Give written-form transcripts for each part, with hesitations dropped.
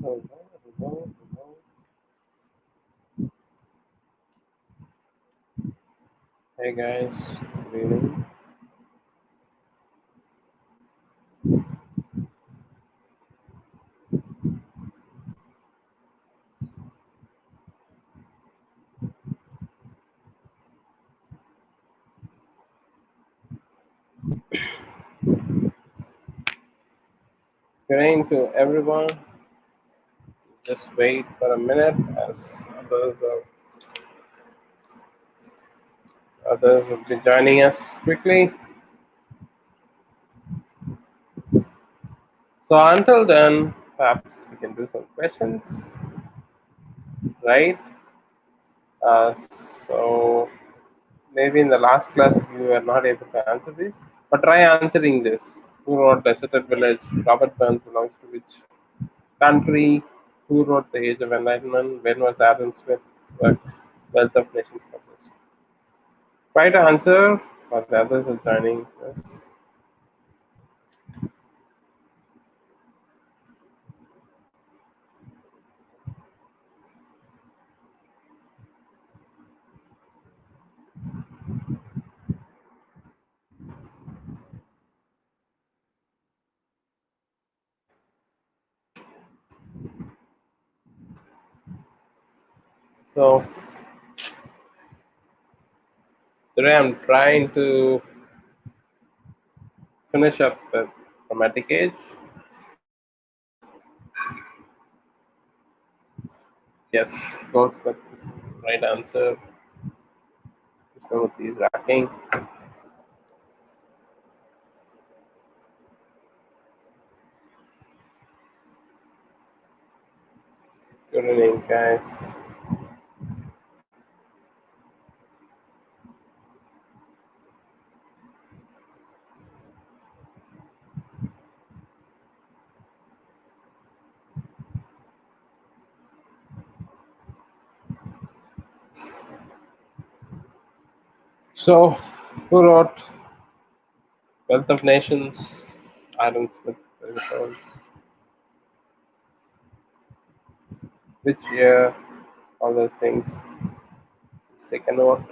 Hey guys, good evening. Good evening to everyone. Just wait for a minute as others will be joining us quickly. So until then, perhaps we can do some questions, right? Uh, so maybe in the last class you were not able to answer this, but try answering this. Who wrote Deserted Village? Robert Burns belongs to which country? Who wrote The Age of Enlightenment? When was Adam Smith work Wealth of Nations published? Try to answer, but the others are joining us. So today I'm trying to finish up with Chromatic Age. Yes, Goldsmith is the right answer. Krishnamurti is racking. Good evening, guys. So, who wrote Wealth of Nations? Adam Smith. Which year? All those things. Let's take a note.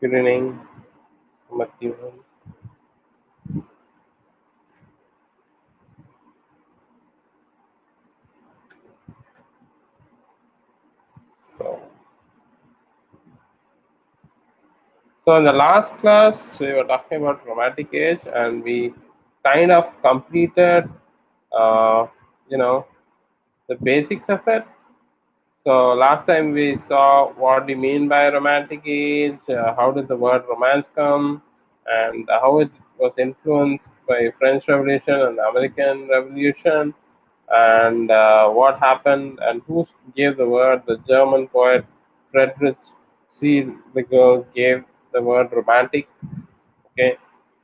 Good evening, Matthew. So, so in the last class, we were talking about Chromatic Age, and we kind of completed, uh, you know, the basics of it. So last time we saw what we mean by romantic age, how did the word romance come, and how it was influenced by French Revolution and the American Revolution, and what happened and who gave the word. The German poet Friedrich C. Legel gave the word romantic. Okay,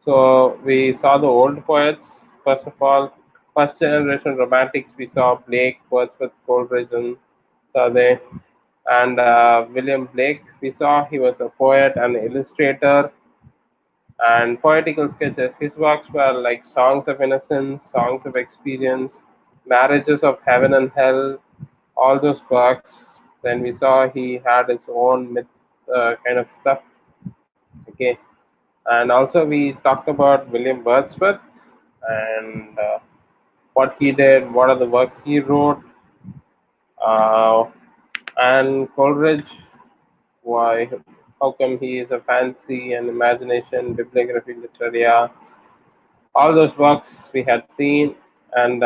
so we saw the old poets first of all. First generation romantics, we saw Blake, Wordsworth, Coleridge, and Sade, and William Blake. We saw he was a poet and illustrator and poetical sketches. His works were like Songs of Innocence, Songs of Experience, Marriages of Heaven and Hell, all those works. Then we saw he had his own myth kind of stuff. Okay, and also we talked about William Wordsworth and what he did, what are the works he wrote, uh, and Coleridge. Why? How come he is a fancy and imagination, bibliography, literaria? All those works we had seen, and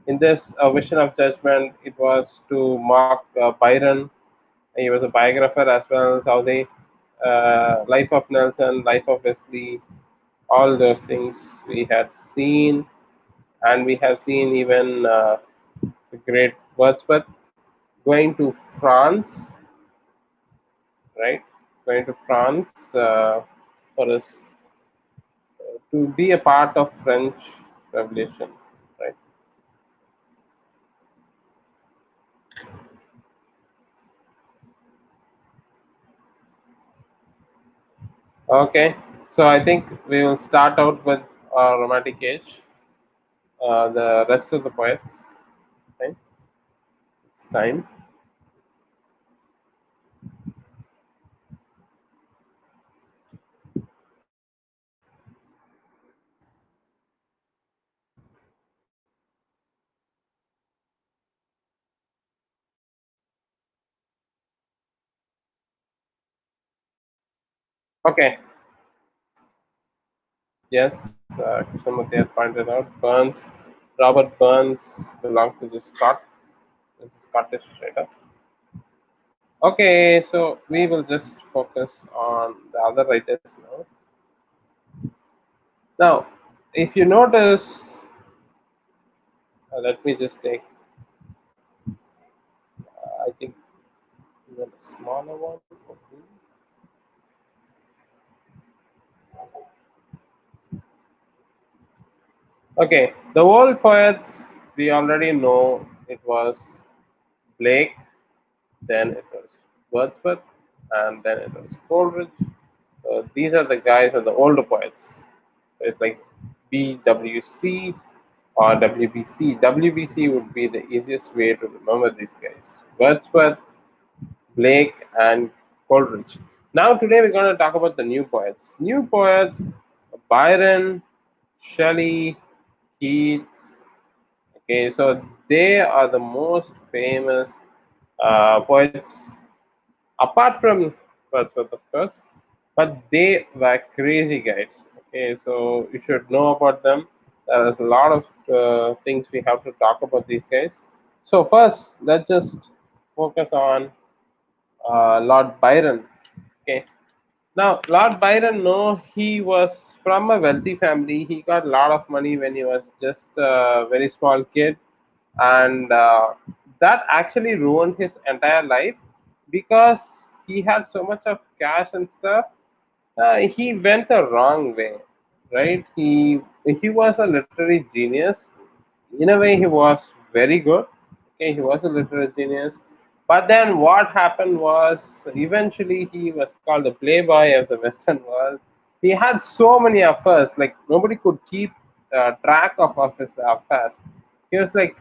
in this Vision of Judgment, it was to mock Byron. He was a biographer as well, Southey, Life of Nelson, Life of Wesley, all those things we had seen, and we have seen even the great Wordsworth going to France, right? Going to France for his to be a part of French Revolution, right? Okay, so I think we will start out with Romantic Age, the rest of the poets. Okay, it's time. Okay, yes, Krishnamurti had pointed out Burns, Robert Burns belonged to the Scottish writer. Okay, so we will just focus on the other writers now. Now, if you notice, let me just take, I think, even a smaller one. Okay, the old poets we already know it was Blake, then it was Wordsworth, and then it was Coleridge. These are the guys are the older poets. It's like BWC or WBC. WBC would be the easiest way to remember these guys. Wordsworth, Blake, and Coleridge. Now, today we're going to talk about the new poets. New poets: Byron, Shelley, Keats. Okay, so they are the most famous poets, apart from Wordsworth, of course, but they were crazy guys. Okay, so you should know about them. There is a lot of things we have to talk about these guys. So first, let's just focus on Lord Byron. Okay, now Lord Byron, no, he was from a wealthy family. He got a lot of money when he was just a very small kid, and that actually ruined his entire life because he had so much of cash and stuff. He went the wrong way, right? He was a literary genius. In a way, he was very good. Okay, he was a literary genius. But then what happened was eventually he was called the playboy of the Western world. He had so many affairs, like nobody could keep track of his affairs. He was like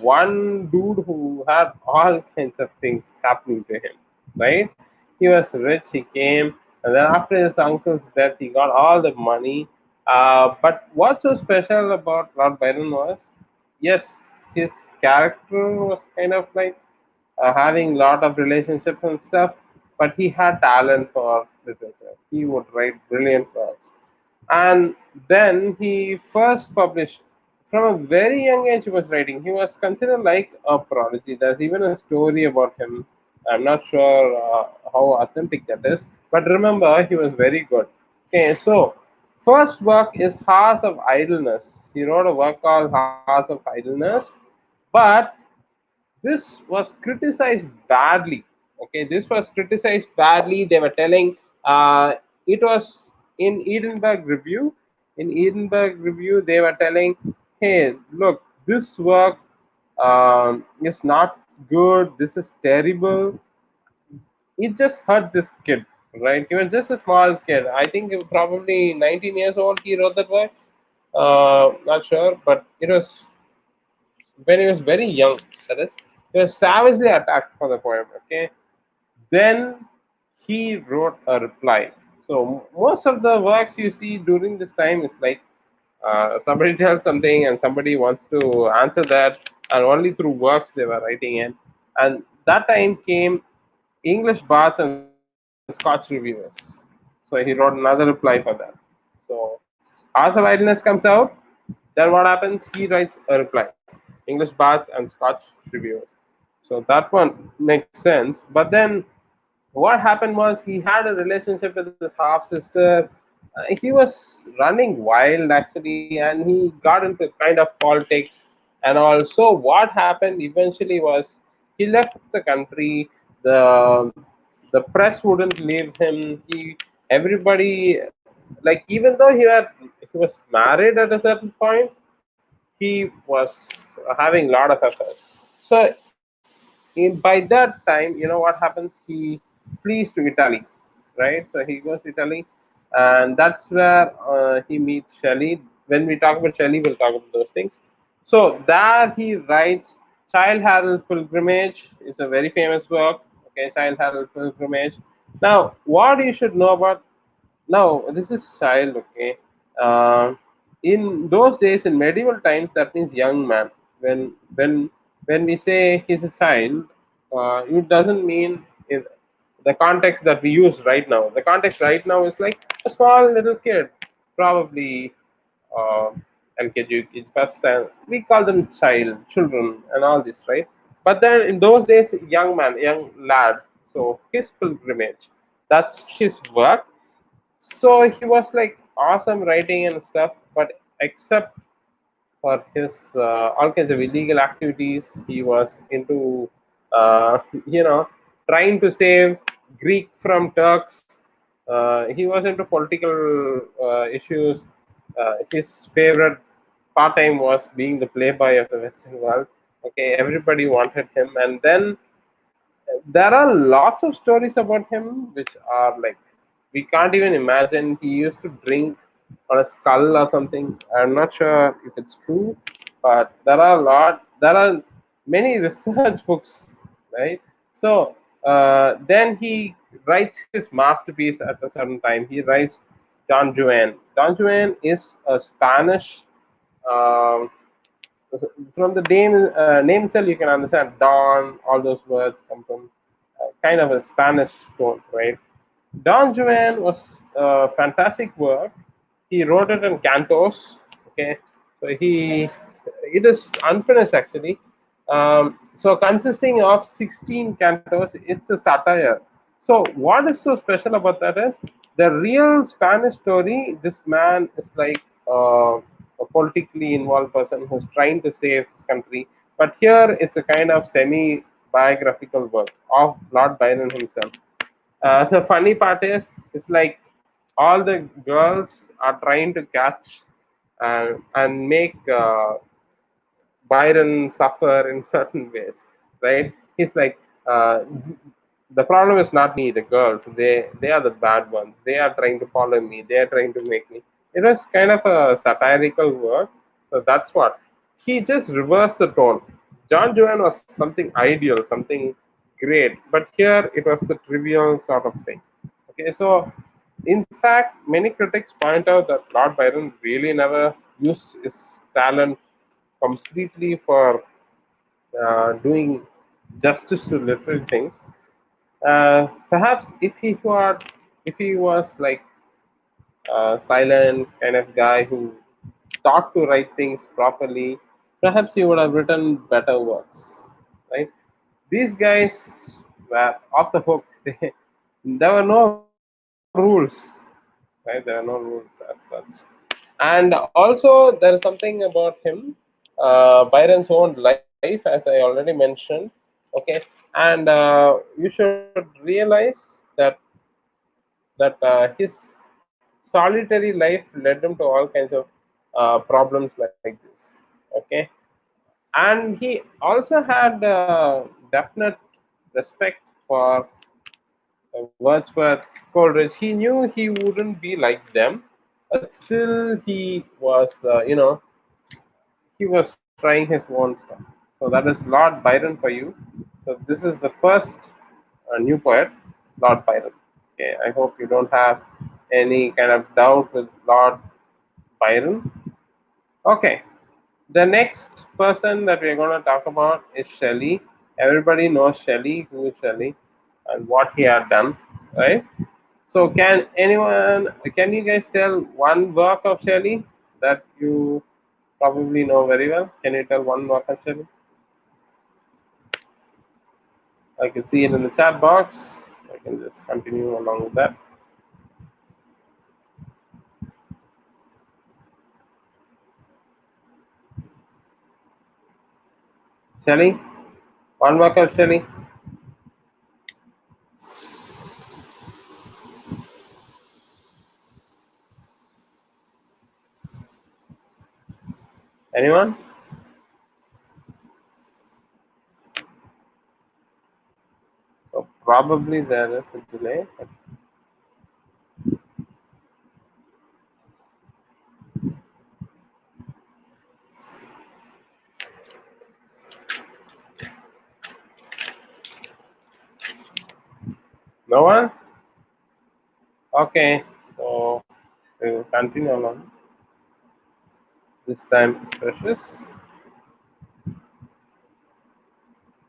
one dude who had all kinds of things happening to him, right? He was rich, he came, and then after his uncle's death, he got all the money. But what's so special about Lord Byron was, yes, his character was kind of like having lot of relationships and stuff, but he had talent for literature. He would write brilliant works. And then he first published from a very young age. He was writing. He was considered like a prodigy. There's even a story about him. I'm not sure how authentic that is, but remember he was very good. Okay, so first work is Hours of Idleness. He wrote a work called Hours of Idleness, but this was criticized badly. Okay, this was criticized badly. They were telling, it was in Edinburgh Review. In Edinburgh Review, they were telling, hey, look, this work is not good. This is terrible. It just hurt this kid, right? He was just a small kid. I think he was probably 19 years old. He wrote that work. Not sure, but it was when he was very young. That is, he was savagely attacked for the poem. Okay, then he wrote a reply. So most of the works you see during this time is like somebody tells something and somebody wants to answer that, and only through works they were writing it. And that time came English Baths and Scotch Reviewers. So he wrote another reply for that. So as of idleness comes out, then what happens? He writes a reply. English Baths and Scotch Reviewers. So that one makes sense. But then what happened was he had a relationship with his half sister. He was running wild actually, and he got into kind of politics. And also, what happened eventually was he left the country. The press wouldn't leave him. Everybody, like, even though he was married at a certain point, he was having a lot of affairs. So by that time, what happens? He flees to Italy, right? So he goes to Italy, and that's where he meets Shelley. When we talk about Shelley, we'll talk about those things. So there he writes Child Herald Pilgrimage. It's a very famous work. Okay, Child Herald Pilgrimage. Now, what you should know about now, this is child, okay. In those days, in medieval times, that means young man. When we say he's a child, it doesn't mean in the context that we use right now. The context right now is like a small little kid, probably uh, LKG, UKG, first time. We call them children, and all this, right? But then in those days, young man, young lad. So his pilgrimage, that's his work. So he was like awesome writing and stuff, but except for his all kinds of illegal activities, he was into uh, you know trying to save Greek from Turks. He was into political issues. His favorite part time was being the playboy of the Western world. Okay, everybody wanted him, and then there are lots of stories about him which are like we can't even imagine. He used to drink on a skull or something. I'm not sure if it's true, but there are many research books, right? So then he writes his masterpiece at a certain time. He writes Don Juan. Don Juan is a Spanish, um, from the name itself, you can understand Don. All those words come from kind of a Spanish tone, right? Don Juan was a fantastic work. He wrote it in cantos. Okay, so it is unfinished actually. So consisting of 16 cantos, it's a satire. So what is so special about that is the real Spanish story. This man is like a politically involved person who's trying to save his country. But here it's a kind of semi biographical work of Lord Byron himself. The funny part is, it's like all the girls are trying to catch and make Byron suffer in certain ways, right? He's like, the problem is not me, the girls. They are the bad ones. They are trying to follow me. They are trying to make me. It was kind of a satirical work. So that's what he just reversed the tone. John Joanne was something ideal, something great, but here it was the trivial sort of thing. Okay, so in fact, many critics point out that Lord Byron really never used his talent completely for doing justice to literary things. Perhaps if he was like a silent kind of guy who thought to write things properly, perhaps he would have written better works, right? These guys were off the hook. There were no rules, right? There are no rules as such. And also, there is something about him, Byron's own life, as I already mentioned. Okay, and you should realize that his solitary life led him to all kinds of problems like this. Okay, and he also had definite respect for Wordsworth, Coleridge. He knew he wouldn't be like them, but still he was trying his own stuff. So that is Lord Byron for you. So this is the first new poet, Lord Byron. Okay, I hope you don't have any kind of doubt with Lord Byron. Okay, the next person that we're going to talk about is Shelley. Everybody knows Shelley, who is Shelley, and what he had done, right? So, can you guys tell one work of Shelley that you probably know very well? Can you tell one work of Shelley? I can see it in the chat box. I can just continue along with that. Shelley, one more cup, Shelley. Anyone? So probably there is a delay. No one? Okay. So we will continue on. This time is precious.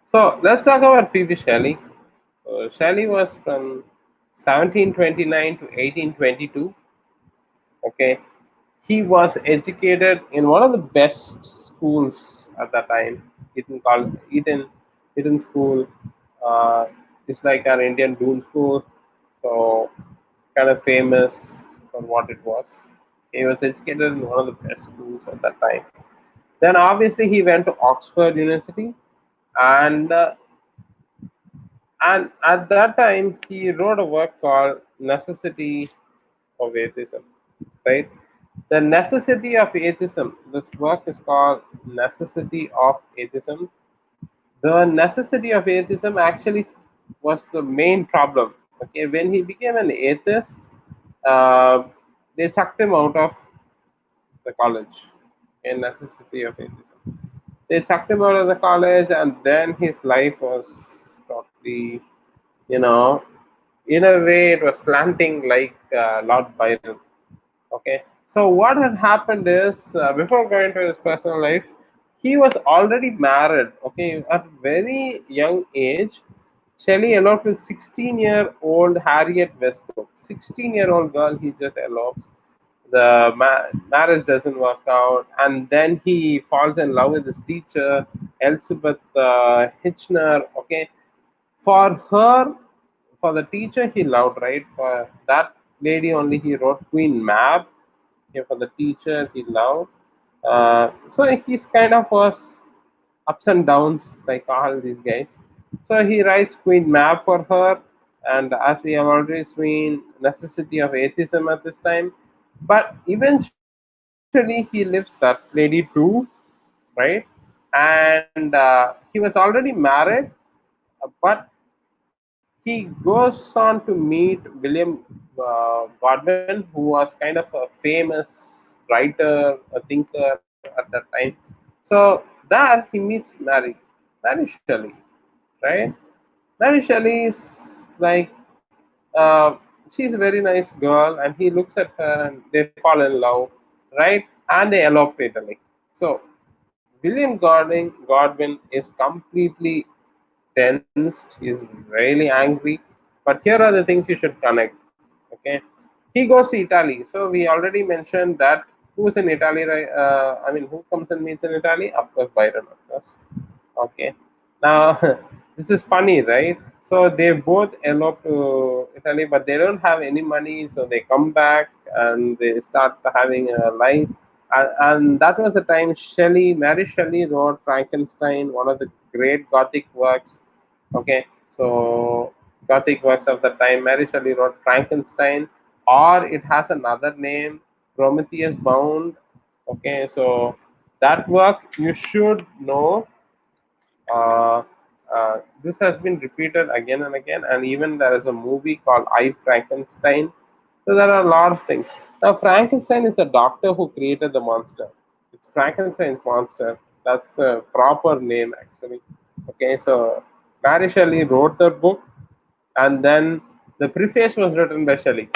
So let's talk about P.V. Shelley. So Shelley was from 1729 to 1822. Okay, he was educated in one of the best schools at that time. Eton School. Uh, it's like an Indian Doon school, so kind of famous for what it was. He was educated in one of the best schools at that time. Then obviously he went to Oxford University, and at that time he wrote a work called Necessity of Atheism. Right, the necessity of atheism. This work is called Necessity of Atheism. The necessity of atheism actually was the main problem. Okay, when he became an atheist, uh, they chucked him out of the college. A necessity of atheism. They chucked him out of the college, and then his life was totally, you know, in a way, it was slanting like Lord Byron. Okay, so what had happened is, before going to his personal life, he was already married. Okay, at very young age, Shelley eloped with 16-year-old Harriet Westbrook. 16-year-old girl, he just elopes. The marriage doesn't work out, and then he falls in love with his teacher, Elizabeth Hitchner. Okay, for her, for the teacher he loved, right? For that lady only, he wrote Queen Mab. Okay, for the teacher he loved. So he's kind of was ups and downs like all these guys. So he writes Queen Mab for her, and as we have already seen, necessity of atheism at this time. But eventually he lives that lady too, right? And he was already married, but he goes on to meet William Godwin, who was kind of a famous writer, a thinker at that time. So there he meets Mary Shelley, right? Mary Shelley is like, uh, she's a very nice girl, and he looks at her, and they fall in love, right? And they elope Italy. So Godwin is completely tensed. He's really angry. But here are the things you should connect. Okay, he goes to Italy. So we already mentioned that who's in Italy, right? I mean, who comes and meets in Italy? Of course, Byron, of course. Okay. Now, this is funny, right? So they both elope to Italy, but they don't have any money. So they come back and they start having a life. And that was the time Mary Shelley wrote Frankenstein, one of the great Gothic works. Okay. So Gothic works of the time. Mary Shelley wrote Frankenstein, or it has another name, Prometheus Bound. Okay. So that work you should know. This has been repeated again and again, and even there is a movie called I Frankenstein. So there are a lot of things. Now, Frankenstein is the doctor who created the monster. It's Frankenstein's monster. That's the proper name, actually. Okay, so Mary Shelley wrote the book, and then the preface was written by Shelley.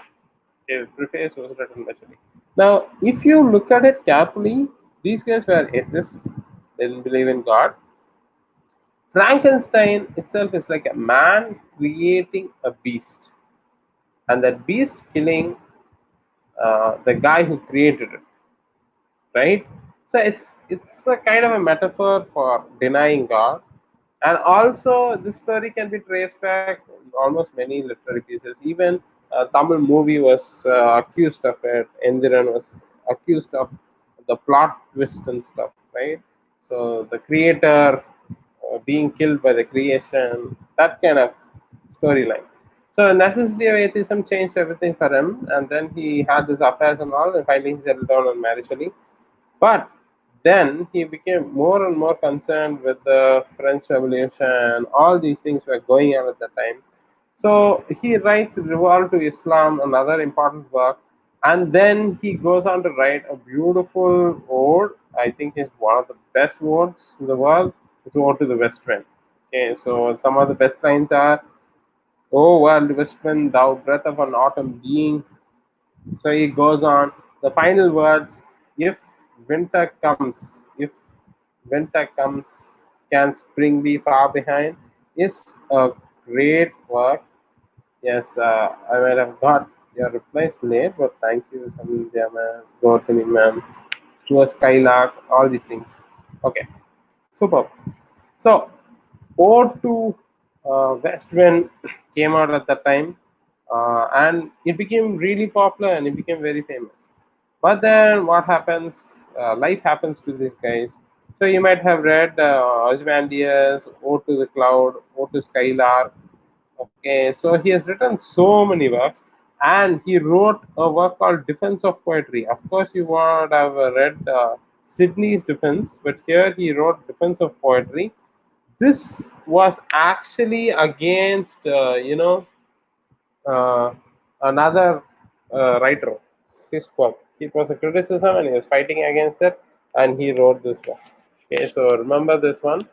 Okay, preface was written by Shelley. Now, if you look at it carefully, these guys were atheists. They didn't believe in God. Frankenstein itself is like a man creating a beast, and that beast killing the guy who created it, right? So it's a kind of a metaphor for denying God. And also this story can be traced back almost many literary pieces. Even Tamil movie was accused of it. Endiran was accused of the plot twist and stuff, right? So the creator being killed by the creation, that kind of storyline. So necessity of atheism changed everything for him, and then he had his affairs and all, and finally he settled down and married Shelley. But then he became more and more concerned with the French Revolution. All these things were going on at the time. So he writes Revolt to Islam, another important work, and then he goes on to write a beautiful ode. I think it's one of the best odes in the world. It's Ode to the West Wind. Okay, so some of the best lines are, "O world West Wind, thou breath of an autumn being." So he goes on. The final words: "If winter comes, if winter comes, can spring be far behind?" is a great work. Yes, I might have got your replies late, but thank you, Sandhya ma'am, Gautami ma'am, Stuart Skylark, all these things. Okay, superb. So, Ode to West Wind came out at that time, and it became really popular and it became very famous. But then, what happens? Life happens to these guys. So you might have read Ozymandias, Ode to the Cloud, Ode to Skylark. Okay, so he has written so many works, and he wrote a work called Defense of Poetry. Of course, you would have read Sydney's Defense, but here he wrote Defense of Poetry. This was actually against uh, another writer, his work. It was a criticism and he was fighting against it, and he wrote this one. Okay, so remember this one.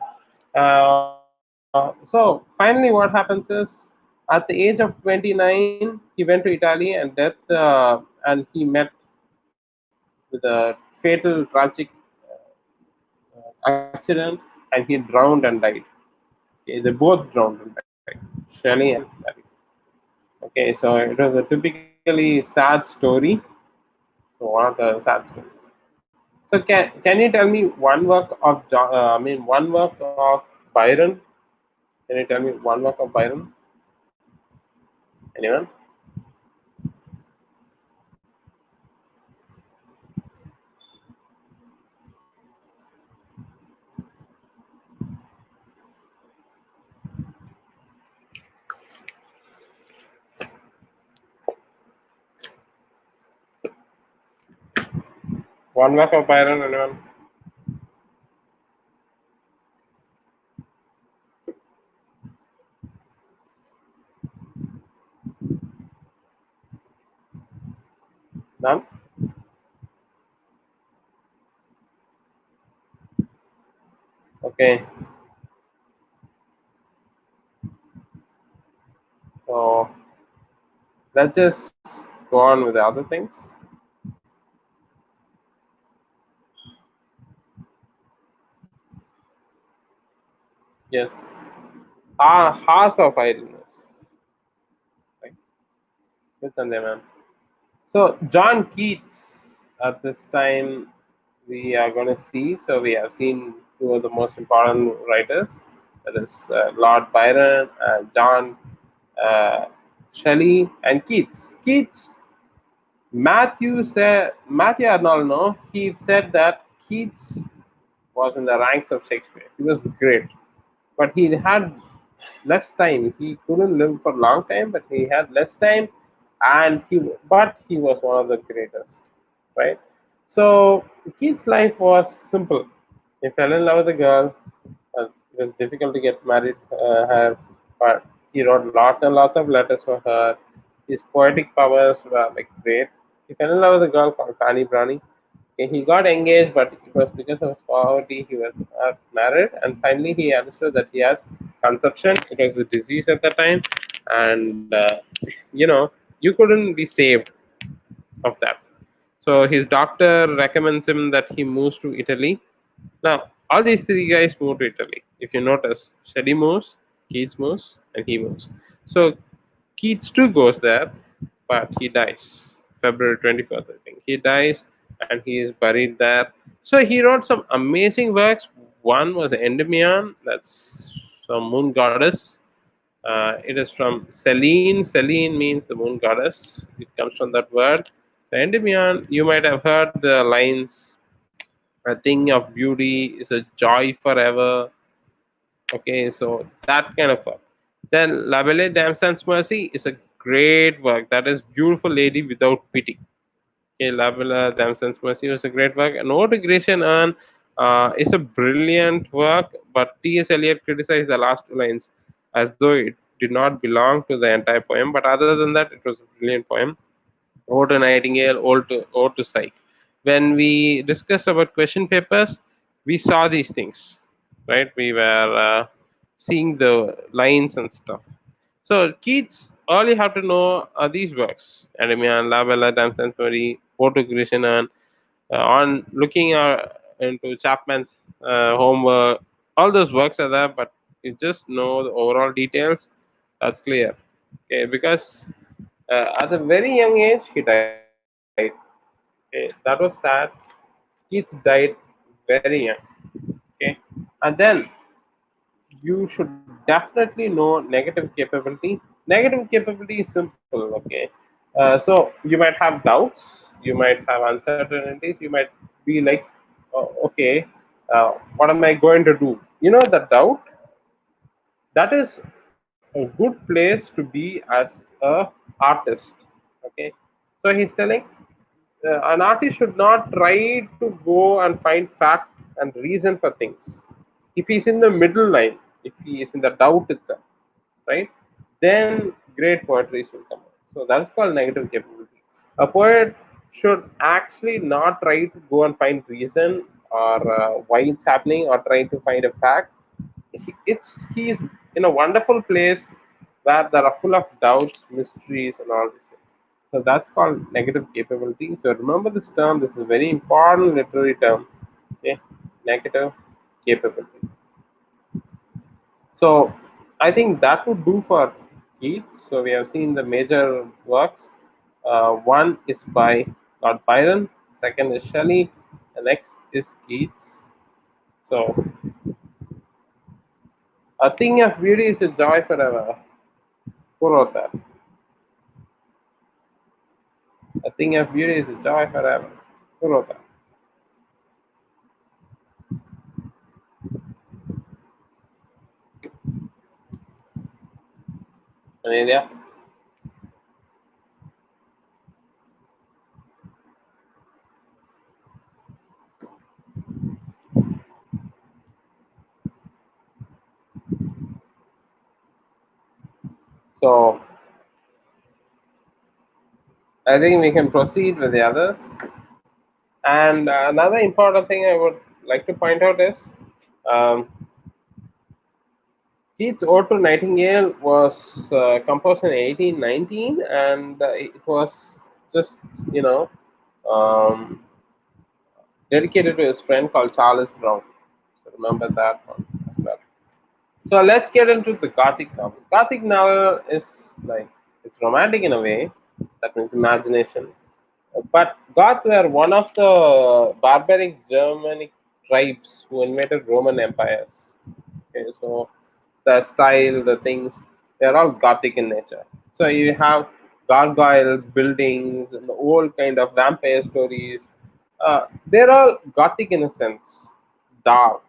So finally what happens is, at the age of 29 he went to Italy, and he met with a fatal tragic accident, and he drowned and died. Okay, they both drowned and died, Shelley and Larry. Okay, so it was a typically sad story. So one of the sad stories. So can you tell me one work of one work of Byron? Can you tell me one work of Byron? Anyone? One work of Byron? Anyone? None. Okay. So let's just go on with the other things. Yes. House of Idleness. Right. It's on there, man. So John Keats at this time we are going to see. So we have seen two of the most important writers, that is Lord Byron and John uh, Shelley and Keats. Keats, Matthew Arnold, no, he said that Keats was in the ranks of Shakespeare. He was great, but he had less time. He couldn't live for a long time, but he had less time, and he was one of the greatest, right? So Keith's life was simple. He fell in love with a girl. It was difficult to get married her, but he wrote lots and lots of letters for her. His poetic powers were like great. He fell in love with a girl called Fanny Brownie. Okay, he got engaged, but it was because of his poverty he was not married. And finally, he understood that he has conception. It was a disease at the time, and you couldn't be saved of that. So his doctor recommends him that he moves to Italy. Now, all these three guys moved to Italy. If you notice, Shelley moves, Keats moves, and he moves. So Keats too goes there, but he dies February 24th, I think. He dies and he is buried there. So he wrote some amazing works. One was Endymion, that's So moon goddess. It is from Selene. Selene means the moon goddess. It comes from that word. So Endymion, you might have heard the lines, "A thing of beauty is a joy forever." Okay, so that kind of work. Then La Belle Dame Sans Mercy is a great work. That is beautiful lady without pity. Okay, La Belle Dame Sans Mercy was a great work. And Ode to Grecian Urn is a brilliant work, but T.S. Eliot criticized the last two lines as though it did not belong to the entire poem. But other than that, it was a brilliant poem. Ode to Nightingale, Ode to Psyche. When we discussed about question papers, we saw these things, right? We were seeing the lines and stuff. So kids, all you have to know are these works: Endymion, La Bella, Dame Sansbury, Ode to Grecian Urn. On looking into Chapman's homework, all those works are there, but you just know the overall details. That's clear. Okay, because at a very young age he died. Okay, that was sad. Kids died very young. Okay, and then you should definitely know negative capability. Negative capability is simple. Okay, so you might have doubts, you might have uncertainties, you might be like, oh, okay, what am I going to do? You know, the doubt, that is a good place to be as a artist. Okay, so he's telling an artist should not try to go and find fact and reason for things. If he's in the middle line, if he is in the doubt itself, right, then great poetry will come out. So that's called negative capability. A poet should actually not try to go and find reason or why it's happening or try to find a fact. He's in a wonderful place where there are full of doubts, mysteries, and all these things. So that's called negative capability. So remember this term. This is a very important literary term. Okay, negative capability. So I think that would do for Keats. So we have seen the major works. One is by Lord Byron. Second is Shelley. The next is Keats. So a thing of beauty is a joy forever. Who wrote that? A thing of beauty is a joy forever. Who wrote that? Any idea? So I think we can proceed with the others. And another important thing I would like to point out is um, Keats' Ode to Nightingale was composed in 1819, and it was just, you know, um, dedicated to his friend called Charles Brown. So remember that one as well. So let's get into the Gothic novel. Gothic novel is like, it's romantic in a way, that means imagination. But Goths were one of the barbaric Germanic tribes who invaded Roman empires. Okay, so the style, the things, they're all Gothic in nature. So you have gargoyles, buildings, and the old kind of vampire stories. They're all Gothic in a sense, dark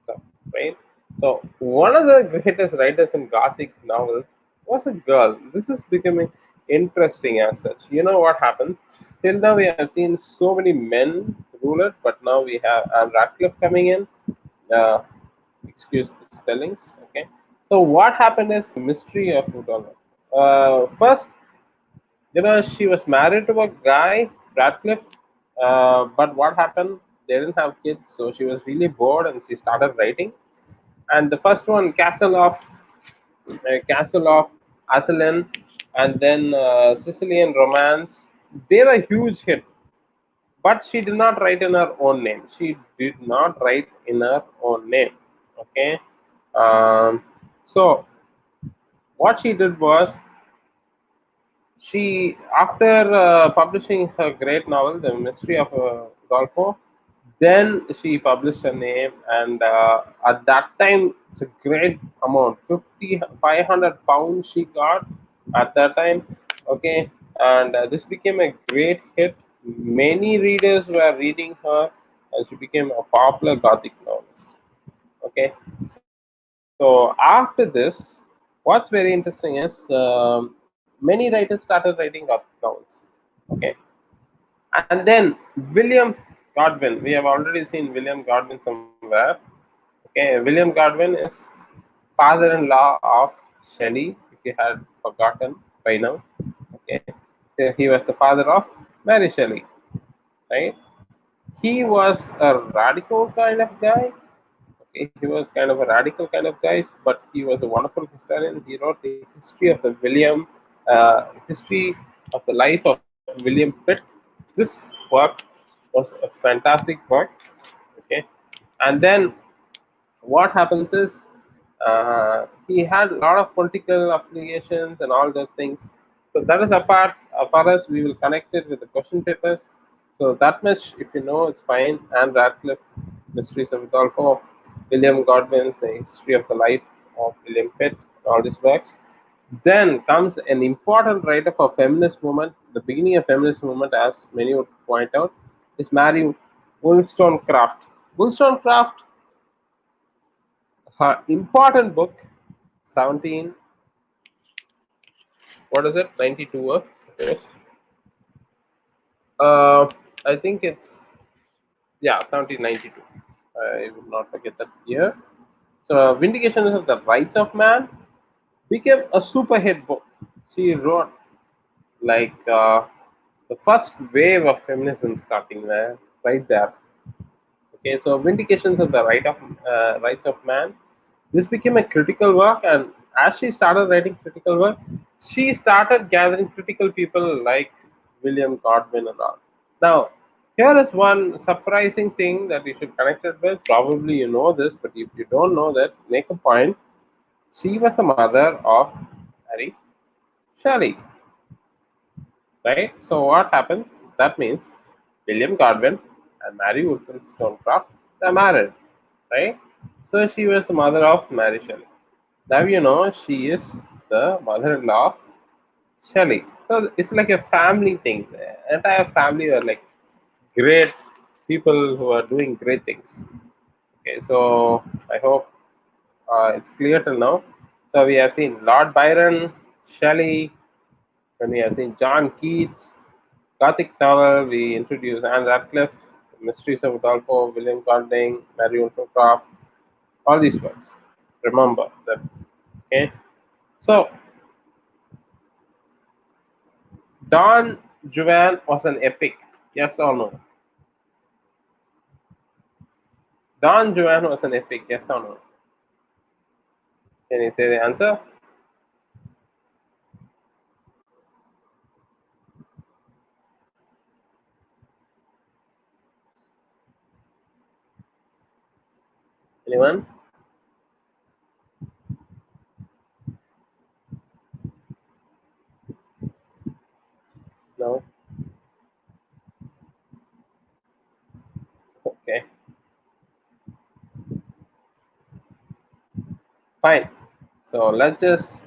stuff, right? So one of the greatest writers in Gothic novels was a girl. This is becoming interesting as such. You know what happens? Till now we have seen so many men rule it, but now we have Anne Radcliffe coming in. Uh, Excuse the spellings. Okay. So what happened is the mystery of Rudolph. First, she was married to a guy, Radcliffe. But what happened? They didn't have kids, so she was really bored, and she started writing. And the first one, Castle of Athelin, and then Sicilian Romance. They were huge hit, but she did not write in her own name. She did not write in her own name. Okay. Um, so what she did was, she, after publishing her great novel, The Mystery of Dolfo, Then she published her name, and at that time, it's a great amount, 500 pounds she got at that time. Okay, and this became a great hit. Many readers were reading her, and she became a popular Gothic novelist. Okay, so after this, what's very interesting is many writers started writing Gothic novels. Okay, and then William Godwin, we have already seen William Godwin somewhere. Okay, William Godwin is father-in-law of Shelley, if you had forgotten by now. Okay, so he was the father of Mary Shelley, right? He was a radical kind of guy. Okay, he was kind of a radical kind of guy, but he was a wonderful historian. He wrote the history of the history of the life of William Pitt. This work was a fantastic work. Okay, and then what happens is he had a lot of political affiliations and all those things. So that is apart. For us, we will connect it with the question papers. So that much, if you know, it's fine. And Radcliffe, Mysteries of Udolpho, William Godwin's The History of the Life of William Pitt, all these works. Then comes an important writer for feminist movement. The beginning of feminist movement, as many would point out, is Mary Wollstonecraft. Wollstonecraft, her important book, 17, what is it, 92 or suppose. Uh, I think it's, yeah, 1792. I would not forget that year. So, Vindication of the Rights of Man became a super hit book. She wrote like the first wave of feminism starting there, right there. Okay, so Vindications of the Rights of Man. This became a critical work, and as she started writing critical work, she started gathering critical people like William Godwin and all. Now, here is one surprising thing that you should connect it with. Probably you know this, but if you don't know that, make a point. She was the mother of Mary Shelley, right? So what happens? That means William Godwin and Mary Wollstonecraft, they're married, right? So she was the mother of Mary Shelley. Now you know she is the mother-in-law of Shelley. So it's like a family thing. The entire family are like great people who are doing great things. Okay, so I hope it's clear till now. So we have seen Lord Byron, Shelley, and we have seen John Keats, Gothic novel. We introduced Anne Radcliffe, Mysteries of Udolpho, William Golding, Mary Wollstonecraft, all these works. Remember that. Okay, so Don Juan was an epic. Yes or no? Don Juan was an epic. Yes or no? Can you say the answer? Anyone? No? Okay. Fine. So let's just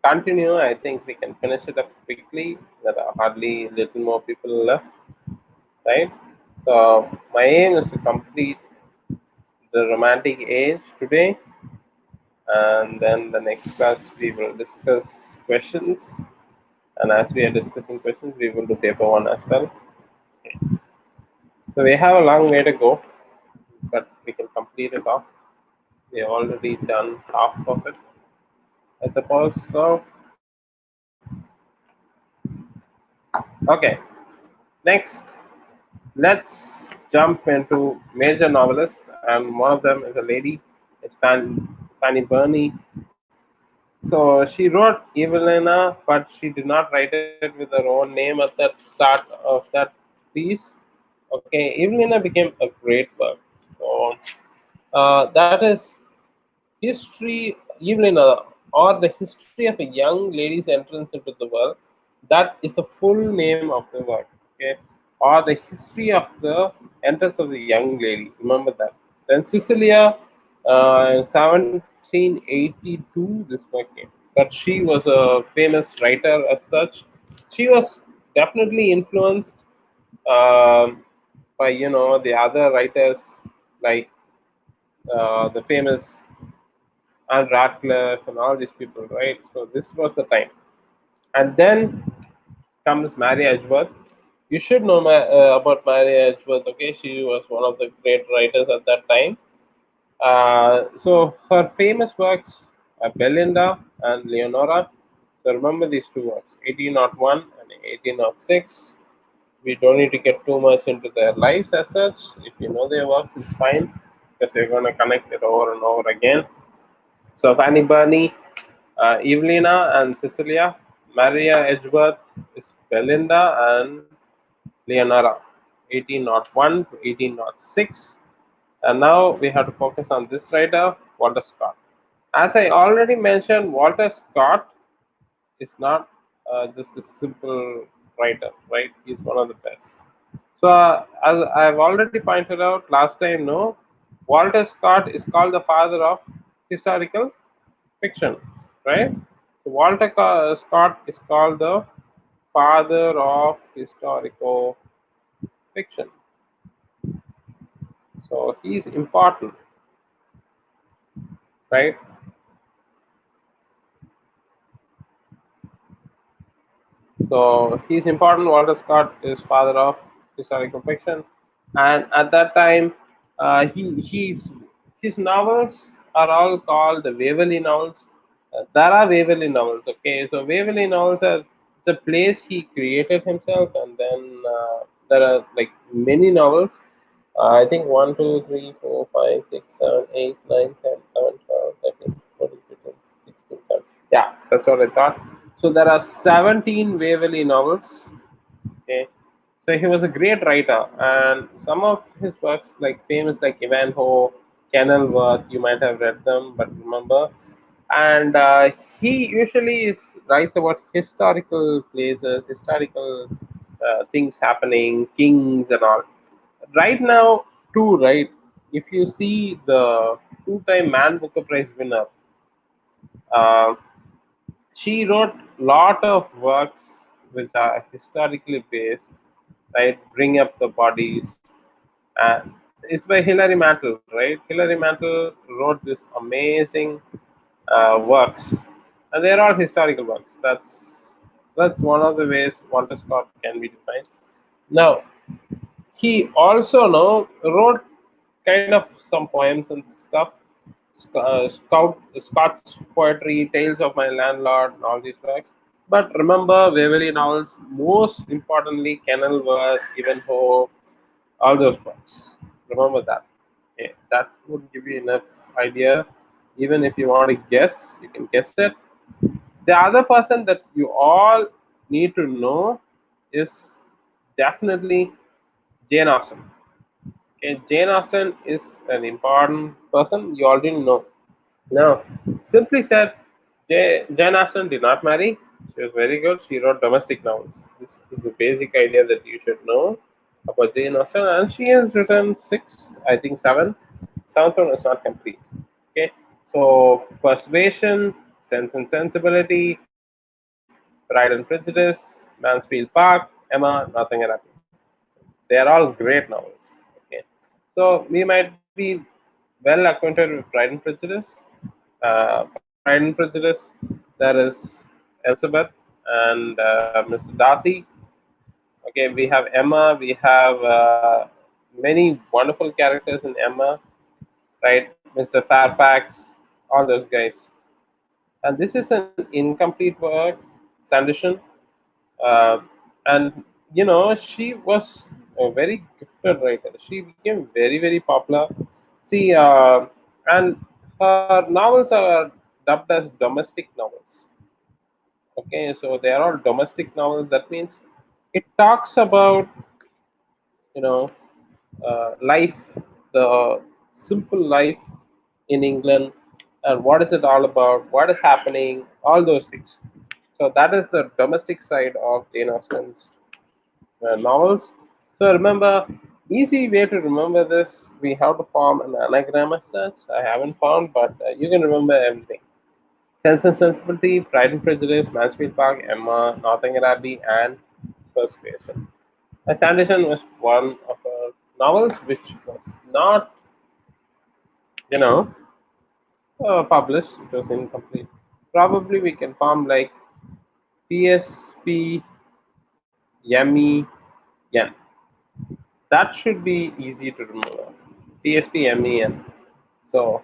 continue. I think we can finish it up quickly. There are hardly little more people left, right? So my aim is to complete the romantic age today, and then the next class we will discuss questions. And as we are discussing questions, we will do paper one as well. So we have a long way to go, but we can complete it off. We have already done half of it, I suppose. So, okay, next, let's jump into major novelists, and one of them is a lady, it's Fanny Burney. So she wrote Evelina, but she did not write it with her own name at the start of that piece. Okay, Evelina became a great work. So that is history, Evelina, or the history of a young lady's entrance into the world. That is the full name of the work, okay, or the history of the entrance of the young lady. Remember that. Then Cecilia, 1782, this work came. But she was a famous writer as such. She was definitely influenced by the other writers like the famous Anne Radcliffe and all these people, right? So this was the time. And then comes Mary Edgeworth. You should know about Mary Edgeworth. Okay, she was one of the great writers at that time. So her famous works are Belinda and Leonora. So remember these two works, 1801 and 1806. We don't need to get too much into their lives as such. If you know their works, it's fine because we're going to connect it over and over again. So Fanny Burney, Evelina and Cecilia, Maria Edgeworth is Belinda and Leonora, 1801 to 1806. And now we have to focus on this writer, Walter Scott. As I already mentioned, Walter Scott is not just a simple writer, right? He's one of the best. So, as I've already pointed out last time, no, Walter Scott is called the father of historical fiction, right? So Scott is called the father of historical fiction. So he's important, right? So he's important. Walter Scott is father of historical fiction, and at that time, his novels are all called the Waverley novels. There are Waverley novels. Okay, so Waverley novels are it's a place he created himself, and then there are like many novels. I think 1, 2, 3, 4, 5, 6, 7, 8, 9, 10, 11, 12, 13, 14, 15, 16, 17. Yeah, that's what I thought. So there are 17 Waverley novels. Okay, so he was a great writer, and some of his works, like famous, like Ivanhoe, Kenilworth, you might have read them, but remember. And he usually writes about historical places, historical things happening, kings and all. Right now, too, right? If you see the two-time Man Booker Prize winner, uh, she wrote lot of works which are historically based, right? Bring up the bodies, and it's by Hilary Mantel, right? Hilary Mantel wrote this amazing works, and they're all historical works. That's one of the ways Walter Scott can be defined. Now, he also wrote kind of some poems and stuff, Scott's poetry, Tales of My Landlord, and all these works. But remember, Waverley novels, most importantly, Kenilworth, Ivanhoe, all those books. Remember that. Okay, that would give you enough idea. Even if you want to guess, you can guess it. The other person that you all need to know is definitely Jane Austen. Okay, Jane Austen is an important person you already know. Now, simply said, Jane Austen did not marry. She was very good. She wrote domestic novels. This is the basic idea that you should know about Jane Austen. And she has written six, I think seven. Seventh one is not complete. Okay, so Persuasion, Sense and Sensibility, Pride and Prejudice, Mansfield Park, Emma, Nothing had Happened. They are all great novels. Okay, so we might be well acquainted with Pride and Prejudice. Pride and Prejudice, there is Elizabeth and Mr. Darcy. Okay, we have Emma. We have many wonderful characters in Emma, right? Mr. Fairfax, all those guys. And this is an incomplete work, Sanderson. Uh, and she was a very gifted writer. She became very, very popular. See, and her novels are dubbed as domestic novels. Okay, so they are all domestic novels. That means it talks about you know life, the simple life in England, and what is it all about, what is happening, all those things. So that is the domestic side of Jane Austen's novels. So remember, easy way to remember this, we have to form an anagram as such. I haven't found, but you can remember everything. Sense and Sensibility, Pride and Prejudice, Mansfield Park, Emma, Northanger Abbey, and Persuasion. Sanderson was one of her novels which was not, you know, published. It was incomplete. Probably we can form like PSP, Yummy, Yen. That should be easy to remember. PSP, MEN. So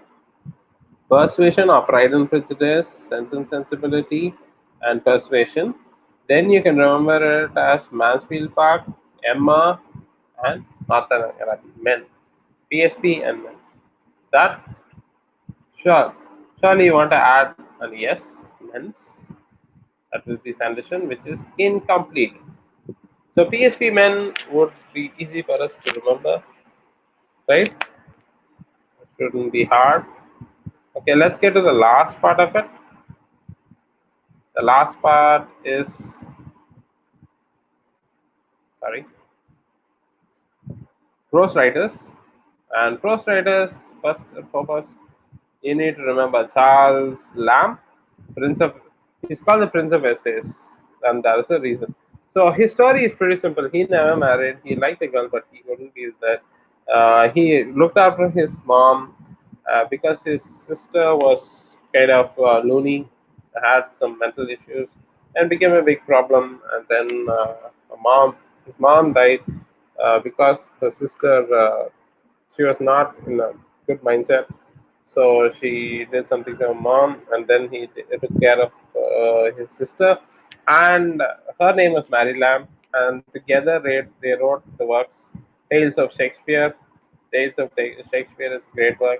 Persuasion or Pride and Prejudice, Sense and Sensibility, and Persuasion. Then you can remember it as Mansfield Park, Emma, and Northern Men. PSP and Men. That sure. Surely you want to add an yes, men's. That will be Sanderson, which is incomplete. So PSP men would be easy for us to remember, right? It shouldn't be hard. Okay, let's get to the last part of it. The last part is sorry, prose writers. And prose writers, first and foremost, you need to remember Charles Lamb, Prince of. He's called the Prince of Essays, and that is the reason. So his story is pretty simple. He never married. He liked a girl, but he couldn't be that. He looked after his mom because his sister was kind of loony, had some mental issues, and became a big problem. And then his mom died because her sister. She was not in a good mindset, so she did something to her mom, and then he took care of his sister, and her name was Mary Lamb, and together they wrote the works Tales of Shakespeare. Tales of Shakespeare is a great work.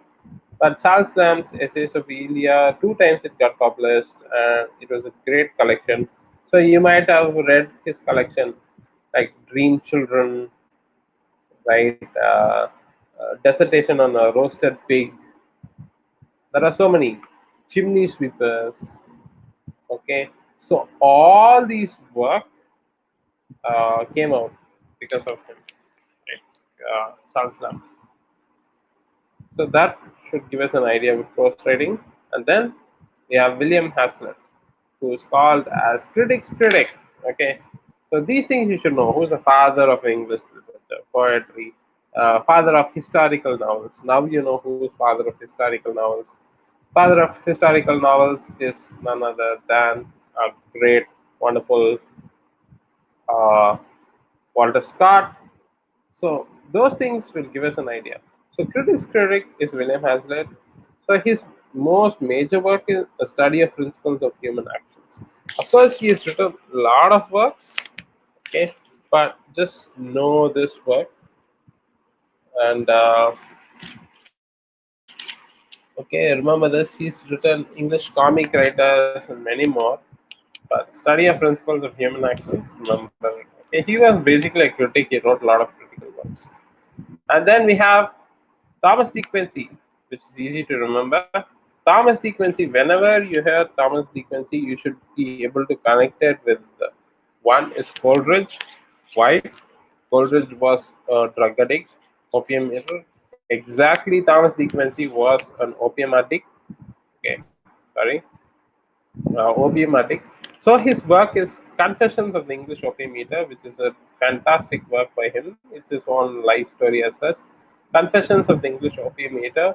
But Charles Lamb's Essays of Elia, two times it got published, and it was a great collection. So you might have read his collection, like Dream Children, right? Dissertation on a roasted pig. There are so many chimney sweepers. Okay, so all these work came out because of him, right? Charles Lamb. So that should give us an idea of prose writing. And then we have William Hazlitt, who is called as critics critic. Okay, so these things you should know. Who's the father of English literature, poetry, father of historical novels. Now you know who is father of historical novels. Father of historical novels is none other than a great, wonderful uh, Walter Scott. So those things will give us an idea. So critics critic is William Hazlitt. So his most major work is a study of principles of human actions. Of course, he has written a lot of works. Okay, but just know this work and okay, remember this. He's written English comic writers and many more. But study of principles of human actions. Remember, okay, he was basically a critic. He wrote a lot of critical works. And then we have Thomas De Quincey, which is easy to remember. Thomas De Quincey, whenever you hear Thomas De Quincey, you should be able to connect it with one is Coleridge. Why? Coleridge was a drug addict, opium eater. Exactly, Thomas De Quincey was an opium addict. Okay, sorry, opium addict. So his work is Confessions of the English Opium Eater, which is a fantastic work by him. It's his own life story as such. Confessions of the English Opium Eater,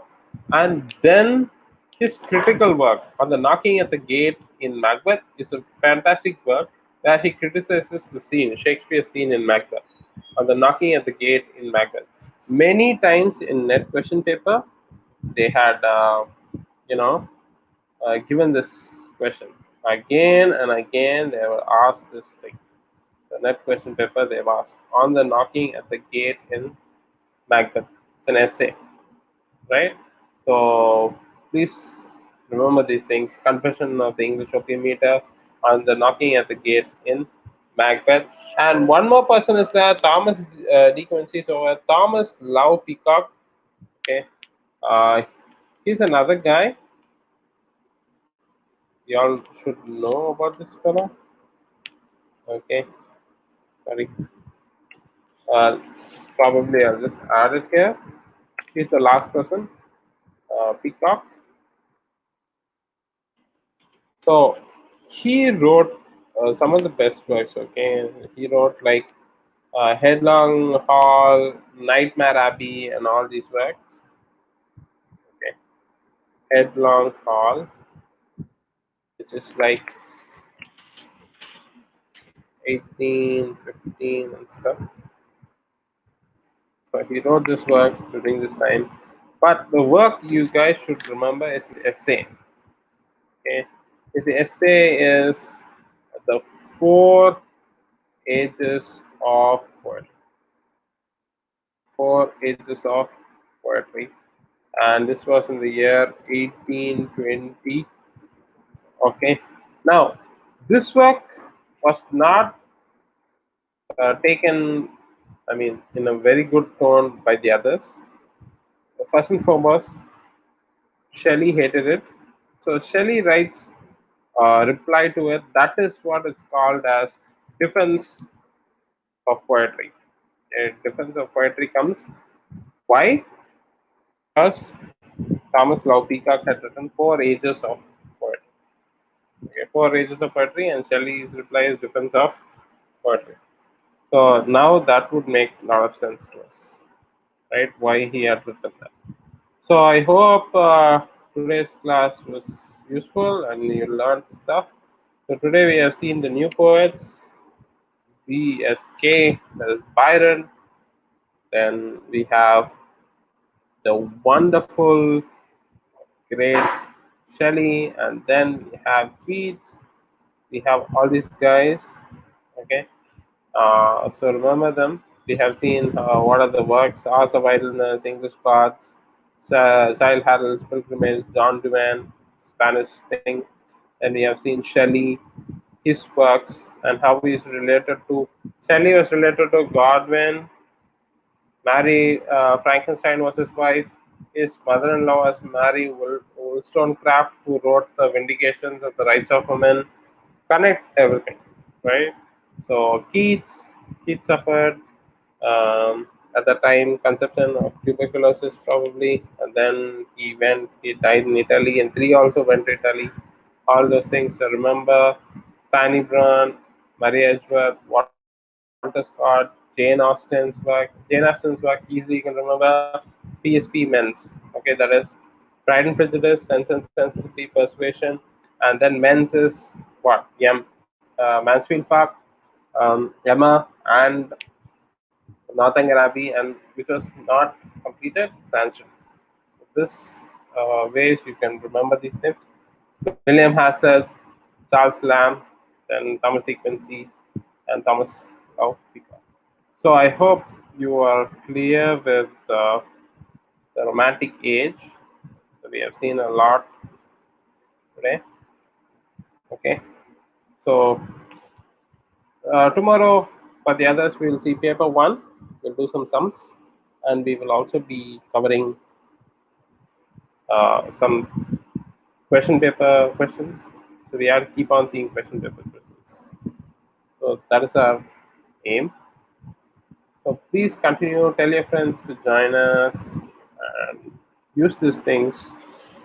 and then his critical work on the knocking at the gate in Macbeth is a fantastic work where he criticizes the scene, Shakespeare's scene in Macbeth, on the knocking at the gate in Macbeth. Many times in net question paper, they had, you know, given this question again and again. They were asked this thing. The net question paper they've asked on the knocking at the gate in Macbeth. It's an essay, right? So please remember these things. Confession of the English Opium Eater, on the knocking at the gate in Macbeth. And one more person is there, Thomas De Quincey. So Thomas Love Peacock. Okay, uh, he's another guy. You all should know about this fellow. Okay, sorry. Uh, Probably I'll just add it here. He's the last person, Peacock. So he wrote some of the best works. Okay, he wrote like Headlong Hall, Nightmare Abbey, and all these works. Okay, Headlong Hall, which is like 1815 and stuff. So he wrote this work during this time. But the work you guys should remember is his essay. Okay, his essay is the four ages of poetry. Four ages of poetry, and this was in the year 1820. Okay, now this work was not taken, I mean, in a very good tone by the others. First and foremost, Shelley hated it. So Shelley writes reply to it. That is what it's called as defense of poetry. A defense of poetry comes. Why? Because Thomas Love Peacock had written four ages of poetry. Okay, four ages of poetry, and Shelley's reply is defense of poetry. So now that would make a lot of sense to us, right? Why he had written that. So I hope today's class was useful and you learned stuff. So today we have seen the new poets, BSK, that is Byron. Then we have the wonderful, great Shelley, and then we have Keats. We have all these guys. Okay, so remember them. We have seen what are the works: Hours of Idleness, English Baths, Child Harold's Pilgrimage, John Duane, Spanish thing. And we have seen Shelley, his works, and how he is related to. Shelley was related to Godwin. Mary Frankenstein was his wife. His mother-in-law was Mary Wollstonecraft, who wrote the Vindications of the Rights of Women. Connect everything, right? So Keats suffered at the time conception of tuberculosis probably, and then he died in Italy, and three also went to Italy. All those things to remember. Fanny Brown, Maria Edgeworth, Walter Scott, Jane Austen's work, easily you can remember. PSP Men's, okay, that is Pride and Prejudice, Sense and Sensibility, Persuasion, and then Men's is what? Mansfield Park, Emma, and Northanger Abbey, and which was not completed, Sanction. This ways you can remember these names. William Hazlitt, Charles Lamb, then Thomas De Quincey, and Thomas Love Peacock. So I hope you are clear with the Romantic age. So we have seen a lot today. Okay. So tomorrow for the others we will see paper one. We'll do some sums, and we will also be covering some question paper questions. So we have to keep on seeing question paper questions. So that is our aim. So please continue, tell your friends to join us and use these things.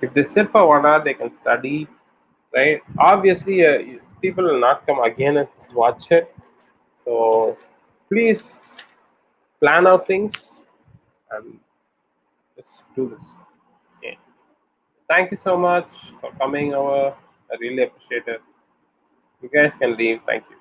If they sit for 1 hour, they can study, right? Obviously, people will not come again and watch it. So please plan out things and just do this. Okay. Thank you so much for coming over. I really appreciate it. You guys can leave. Thank you.